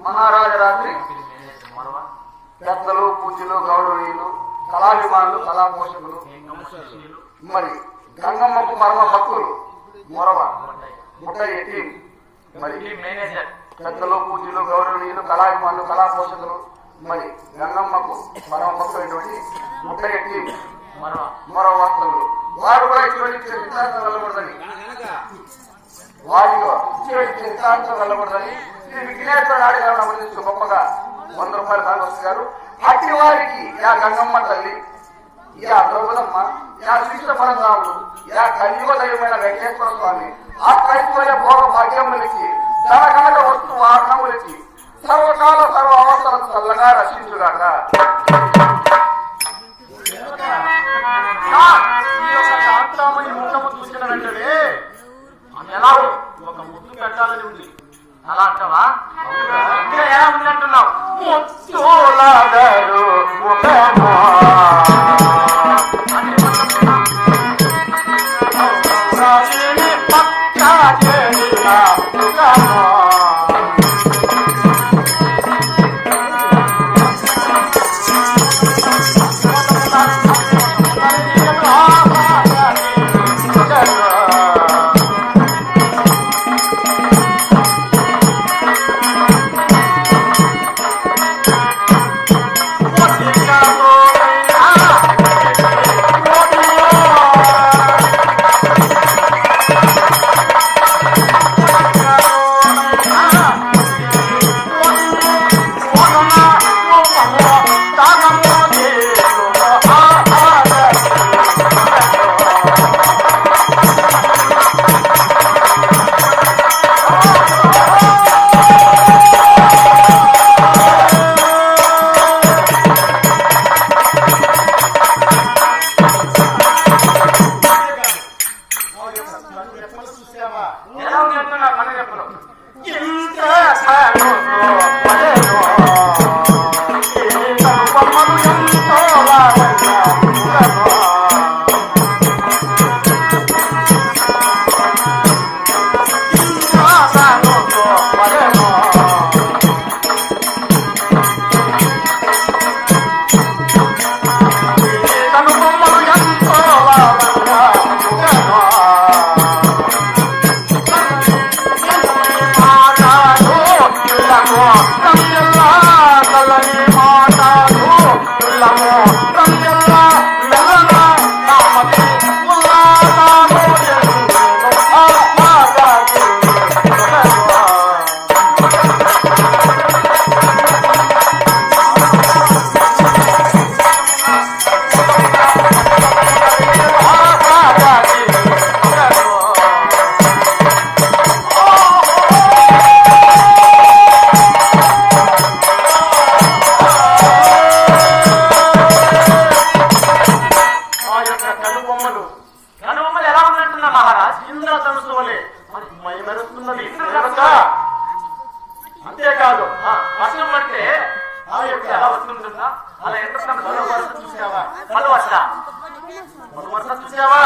మహారాజ రాత్రి పెద్దలు పూజలు గౌరవీయులు కళాభిమానులు కళాపోషకులు మరి గంగమ్మకు పరమ భక్తులు మొరవ ముట్టయ్య టీం మరి పెద్దలు పూజలు గౌరవీయులు కళాభిమానులు కళాపోషకులు మరి గంగమ్మకు పరమ భక్తులైనటువంటి ముట్టయ్య టీం మొరవ వక్తలు వారు కూడా ఇటువంటి సిద్ధాంతం వెళ్ళకూడదని వారిలో ఇటువంటి సిద్ధాంతం వెళ్ళకూడదని శ్రీ విఘ్నేశ్వర నాయుడు అమర్చించు గొప్పగా 100 రూపాయలు కాగొస్తారు. అట్టి వారికి యా గంగమ్మ తల్లి, yeah Draupadamma, yeah Srikrishna పరమరాముడు, yeah కలియుగ దైవమైన వెంకటేశ్వర స్వామి ఆ కైత్వయ భోగ భాగ్యములకి ధనకనక వస్తు వాహనములకి సర్వకాల సర్వ అవసరాలకు చల్లగా రక్షించుగాక. చూసిన వెంటనే ఎలా ఒక ముద్దు పెట్టాలని ఉంది. అలా అంటావా? ఎలా ఉంది అంటున్నావు? అంతేకాదు వర్షం పడితే ఎలా వస్తుంటుందా అలా ఎంత చూసావా? మళ్ళీ వర్ష చూసావా?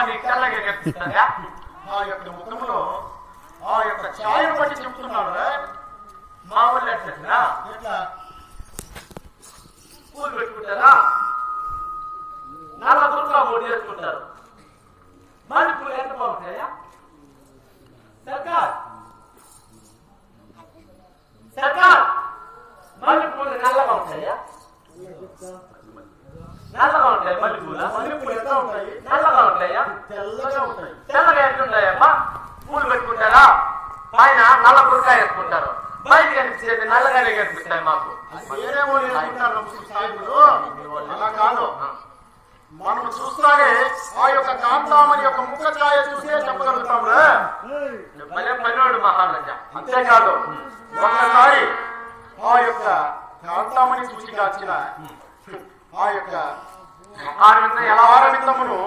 నీకు తెల్లగా కనిపిస్తుందా? ఆ యొక్క ముఖంలో ఆ యొక్క ఛాయను బట్టి చెప్తున్నాడు. మా ఊళ్ళో ఎట్లా ఎట్లా పూలు పెట్టుకుంటారా? నల్ల గుర్కా మూడు చేసుకుంటారు. మళ్ళీ పూలు ఎంత బాగుంటాయా? సర్కార్ సర్కార్ మళ్ళీ పూలు నల్లగా ఉంటాయా? నల్లగా ఉంటాయి మళ్ళీ పూల. మల్లెపూలు ఎట్లా ఉంటాయి? నల్లగా ఉంటాయా? తెల్లగా ఉంటాయి. తెల్లగా ఎట్లుంటాయమ్మా? పూలు పెట్టుకుంటారా? పైన నల్ల గురకాయ వేసుకుంటారు. బయట కనిపించేది నల్లగానే కనిపిస్తాయి మాకు. వేరే వాళ్ళు వేసుకుంటారు సాయిబులు. అలా కాదు, మనం చూస్తానే ఆ యొక్క కాంతామణి యొక్క ముఖ ఛాయ చూసే చెప్పగలుగుతాం. మళ్ళీ పనివాడు మహారాజా. అంతేకాదు, ఒకసారి ఆ యొక్క కాంతామణి చూసి కాచిన ఆ యొక్క ఆరవిందమును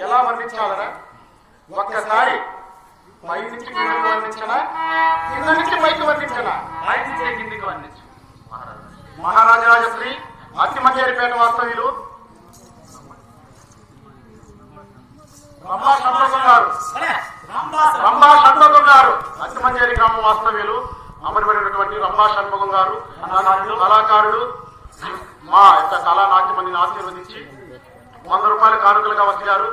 ఎలా వర్ణించాలరా? ఒక్కసారి పై నుంచి కిందకి వర్ణించనా, కింద నుంచి పైకి వర్ణించనా? బయట కిందికి వర్ణించు మహారాజా. మహారాజరాజశ్రీ అతిమంజేరిపేట వాస్తవ్యులు రంభా షణ్ముఖం గారు, అతిమంజేరి గ్రామం వాస్తవ్యులు అమరమైనటువంటి రంభా షణ్ముఖం గారు కళాకారుడు మా యొక్క కళా నాట్యమందిని ఆశీర్వదించి 100 రూపాయల కానుకలుగా వచ్చారు.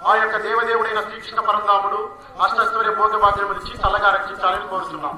ఆ యొక్క దేవదేవుడైన శ్రీకృష్ణ పరంధాముడు అష్టైశ్వర్య భోగభాగ్యములిచ్చి చల్లగా రక్షించాలని కోరుతున్నాం.